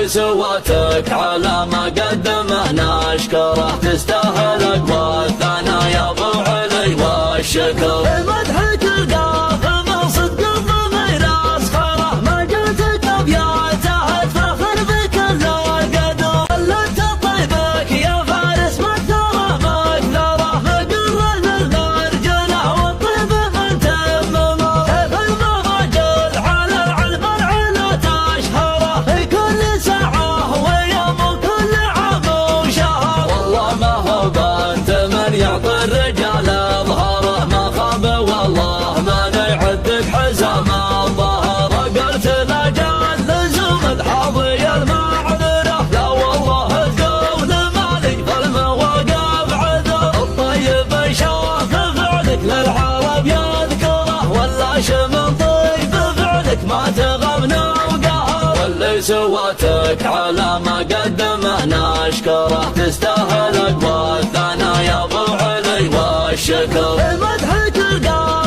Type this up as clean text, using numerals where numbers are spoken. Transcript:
واللي سوتك على ما قدمنا اشكره، تستاهل اقوى الثنايا ابو علي والشكر. مدحك القافم صدق الضمير اسخره، ما قلتك ابياته اتفاخر بكل القدر. ولت طيبك يا فارس مكثره مكثره، مقر للمرجله والطيب من تممه. كيف المراجل على العلم العلا تشهره، في كل ساعه ويوم كل عام وشهر. والله ما هو بنت من يعطي الرجال ظهره، ما خاب والله ما نعدك حزام الظهر. قلت لا جال لزوم حظي المعذره، لا والله القول مالي فالمواقف عذر. الطيب شاف فعلك للعرب يذكره، ولا شمن طيب فعلك ما تغمنا وقهر. واللي سوتك على ما قدمنا اشكره، تستاهل اقوى الثنايا ابو علي والشكر. مدحك القافم